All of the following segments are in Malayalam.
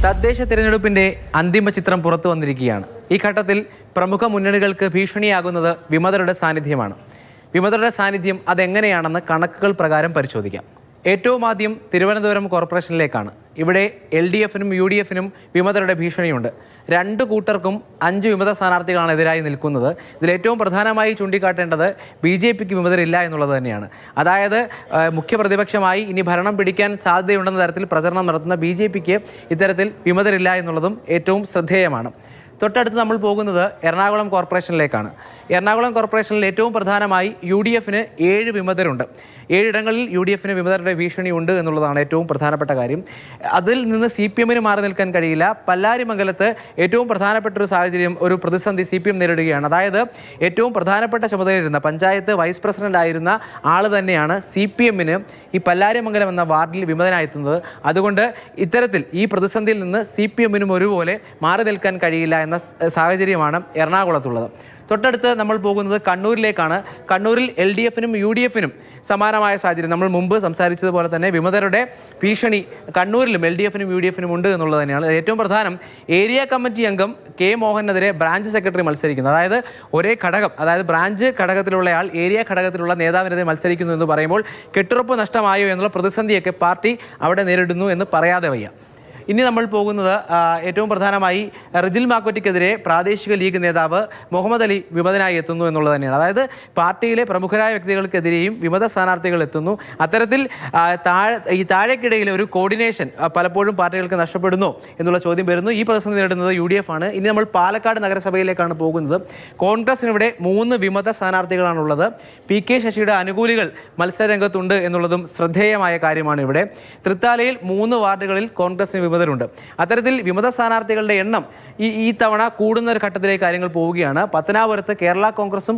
തദ്ദേശ തിരഞ്ഞെടുപ്പിന്റെ അന്തിമ ചിത്രം പുറത്തു വന്നിരിക്കുകയാണ്. ഈ ഘട്ടത്തിൽ പ്രമുഖ മുന്നണികൾക്ക് ഭീഷണിയാകുന്നത് വിമതരുടെ സാന്നിധ്യമാണ്. വിമതരുടെ സാന്നിധ്യം അതെങ്ങനെയാണെന്ന് കണക്കുകൾ പ്രകാരം പരിശോധിക്കാം. ഏറ്റവും ആദ്യം തിരുവനന്തപുരം കോർപ്പറേഷനിലേക്കാണ്. ഇവിടെ LDFനും UDFനും വിമതരുടെ ഭീഷണിയുണ്ട്. രണ്ടു കൂട്ടർക്കും 5 വിമത സ്ഥാനാർത്ഥികളാണ് എതിരായി നിൽക്കുന്നത്. ഇതിൽ ഏറ്റവും പ്രധാനമായി ചൂണ്ടിക്കാട്ടേണ്ടത് BJPക്ക് വിമതരില്ല എന്നുള്ളത് തന്നെയാണ്. അതായത് മുഖ്യ പ്രതിപക്ഷമായി ഇനി ഭരണം പിടിക്കാൻ സാധ്യതയുണ്ടെന്ന തരത്തിൽ പ്രചരണം നടത്തുന്ന BJPക്ക് ഇത്തരത്തിൽ വിമതരില്ല എന്നുള്ളതും ഏറ്റവും ശ്രദ്ധേയമാണ്. തൊട്ടടുത്ത് നമ്മൾ പോകുന്നത് എറണാകുളം കോർപ്പറേഷനിലേക്കാണ്. എറണാകുളം കോർപ്പറേഷനിൽ ഏറ്റവും പ്രധാനമായി UDFന് 7 വിമതരുണ്ട്. 7 ഇടങ്ങളിൽ UDFന് വിമതരുടെ ഭീഷണിയുണ്ട് എന്നുള്ളതാണ് ഏറ്റവും പ്രധാനപ്പെട്ട കാര്യം. അതിൽ നിന്ന് CPMന് മാറി നിൽക്കാൻ കഴിയില്ല. പല്ലാരിമംഗലത്ത് ഏറ്റവും പ്രധാനപ്പെട്ട ഒരു സാഹചര്യം, ഒരു പ്രതിസന്ധി CPM നേരിടുകയാണ്. അതായത് ഏറ്റവും പ്രധാനപ്പെട്ട ചുമതലയിരുന്ന പഞ്ചായത്ത് വൈസ് പ്രസിഡന്റ് ആയിരുന്ന ആൾ തന്നെയാണ് CPMന് ഈ പല്ലാരിമംഗലം എന്ന വാർഡിൽ വിമതനായെത്തുന്നത്. അതുകൊണ്ട് ഇത്തരത്തിൽ ഈ പ്രതിസന്ധിയിൽ നിന്ന് CPMനും ഒരുപോലെ മാറി നിൽക്കാൻ കഴിയില്ല എന്ന സാഹചര്യമാണ് എറണാകുളത്തുള്ളത്. തൊട്ടടുത്ത് നമ്മൾ പോകുന്നത് കണ്ണൂരിലേക്കാണ്. കണ്ണൂരിൽ LDFനും UDFനും സമാനമായ സാഹചര്യം. നമ്മൾ മുമ്പ് സംസാരിച്ചതുപോലെ തന്നെ വിമതരുടെ ഭീഷണി കണ്ണൂരിലും LDFനും UDFനും ഉണ്ട് എന്നുള്ളത് തന്നെയാണ്. ഏറ്റവും പ്രധാനം, ഏരിയ കമ്മിറ്റി അംഗം K മോഹനെതിരെ ബ്രാഞ്ച് സെക്രട്ടറി മത്സരിക്കുന്നത്. അതായത് ഒരേ ഘടകം, അതായത് ബ്രാഞ്ച് ഘടകത്തിലുള്ളയാൾ ഏരിയ ഘടകത്തിലുള്ള നേതാവിനെതിരെ മത്സരിക്കുന്നു എന്ന് പറയുമ്പോൾ കെട്ടുറപ്പ് നഷ്ടമായോ എന്നുള്ള പ്രതിസന്ധിയൊക്കെ പാർട്ടി അവിടെ നേരിടുന്നു എന്ന് പറയാതെ വയ്യ. ഇനി നമ്മൾ പോകുന്നത് ഏറ്റവും പ്രധാനമായി റിജിൽ മാക്കോറ്റിക്കെതിരെ പ്രാദേശിക ലീഗ് നേതാവ് മുഹമ്മദ് അലി വിമതനായി എത്തുന്നു എന്നുള്ളത് തന്നെയാണ്. അതായത് പാർട്ടിയിലെ പ്രമുഖരായ വ്യക്തികൾക്കെതിരെയും വിമത സ്ഥാനാർത്ഥികൾ എത്തുന്നു. അത്തരത്തിൽ ഈ താഴേക്കിടയിൽ ഒരു കോർഡിനേഷൻ പലപ്പോഴും പാർട്ടികൾക്ക് നഷ്ടപ്പെടുന്നു എന്നുള്ള ചോദ്യം വരുന്നു. ഈ പ്രതിസന്ധി നേരിടുന്നത് UDF ആണ്. ഇനി നമ്മൾ പാലക്കാട് നഗരസഭയിലേക്കാണ് പോകുന്നത്. കോൺഗ്രസിനിവിടെ 3 വിമത സ്ഥാനാർത്ഥികളാണുള്ളത്. PK ശശിയുടെ അനുകൂലികൾ മത്സരരംഗത്തുണ്ട് എന്നുള്ളതും ശ്രദ്ധേയമായ കാര്യമാണ്. ഇവിടെ തൃത്താലയിൽ 3 വാർഡുകളിൽ കോൺഗ്രസിന് വിമതരുണ്ട്. അത്തരത്തിൽ വിമത സ്ഥാനാർത്ഥികളുടെ എണ്ണം ഈ തവണ കൂടുന്ന ഒരു ഘട്ടത്തിലേക്ക് കാര്യങ്ങൾ പോവുകയാണ്. പത്തനാപുരത്ത് കേരള കോൺഗ്രസും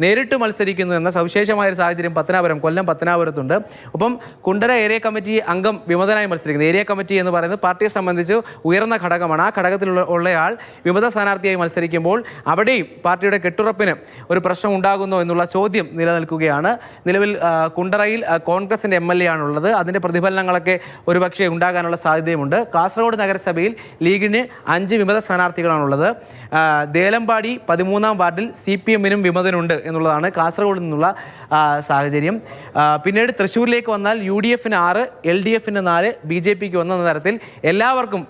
നേരിട്ട് മത്സരിക്കുന്നു എന്ന സവിശേഷമായ ഒരു സാഹചര്യം കൊല്ലം പത്തനാപുരത്തുണ്ട്. ഒപ്പം കുണ്ടറ ഏരിയ കമ്മിറ്റി അംഗം വിമതനായി മത്സരിക്കുന്നത്. ഏരിയ കമ്മിറ്റി എന്ന് പറയുന്നത് പാർട്ടിയെ സംബന്ധിച്ച് ഉയർന്ന ഘടകമാണ്. ആ ഘടകത്തിലുള്ളയാൾ വിമത സ്ഥാനാർത്ഥിയായി മത്സരിക്കുമ്പോൾ അവിടെയും പാർട്ടിയുടെ കെട്ടുറപ്പിന് ഒരു പ്രശ്നം ഉണ്ടാകുന്നു എന്നുള്ള ചോദ്യം നിലനിൽക്കുകയാണ്. നിലവിൽ കുണ്ടറയിൽ കോൺഗ്രസിൻ്റെ MLA ആണുള്ളത്. അതിൻ്റെ പ്രതിഫലനങ്ങളൊക്കെ ഒരുപക്ഷെ ഉണ്ടാകാനുള്ള സാധ്യതയുമുണ്ട്. കാസർഗോഡ് നഗരസഭയിൽ ലീഗിന് 5 വിമത സ്ഥാനാർത്ഥികളാണുള്ളത്. ദേലമ്പാടി 13-ാം വാർഡിൽ CPMനും വിമതനുണ്ട് എന്നുള്ളതാണ് കാസർഗോഡ് നിന്നുള്ള സാഹചര്യം. പിന്നീട് തൃശ്ശൂരിലേക്ക് വന്നാൽ UDFന് 6, LDFന് 4, BJPക്ക് 1 എന്ന തരത്തിൽ എല്ലാവർക്കും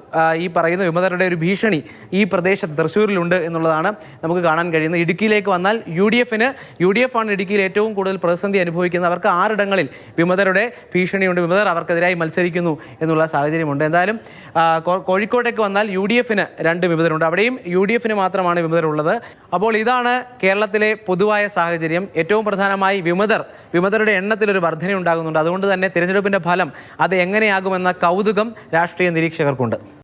ഈ പറയുന്ന വിമതരുടെ ഒരു ഭീഷണി ഈ പ്രദേശത്ത് തൃശ്ശൂരിലുണ്ട് എന്നുള്ളതാണ് നമുക്ക് കാണാൻ കഴിയുന്നത്. ഇടുക്കിയിലേക്ക് വന്നാൽ UDF ആണ് ഇടുക്കിയിൽ ഏറ്റവും കൂടുതൽ പ്രതിസന്ധി അനുഭവിക്കുന്നത്. അവർക്ക് 6 ഇടങ്ങളിൽ വിമതരുടെ ഭീഷണിയുണ്ട്. വിമതർ അവർക്കെതിരായി മത്സരിക്കുന്നു എന്നുള്ള സാഹചര്യമുണ്ട്. എന്തായാലും കോഴിക്കോട്ടേക്ക് വന്നാൽ UDFന് 2 വിമതരുണ്ട്. അവിടെയും UDFന് മാത്രമാണ് വിമതരുള്ളത്. അപ്പോൾ ഇതാണ് കേരളത്തിലെ പൊതുവായ സാഹചര്യം. ഏറ്റവും പ്രധാനമായി വിമതരുടെ എണ്ണത്തിലൊരു വർധന ഉണ്ടാകുന്നുണ്ട്. അതുകൊണ്ട് തന്നെ തിരഞ്ഞെടുപ്പിന്റെ ഫലം അത് എങ്ങനെയാകുമെന്ന കൗതുകം രാഷ്ട്രീയ നിരീക്ഷകർക്കുണ്ട്.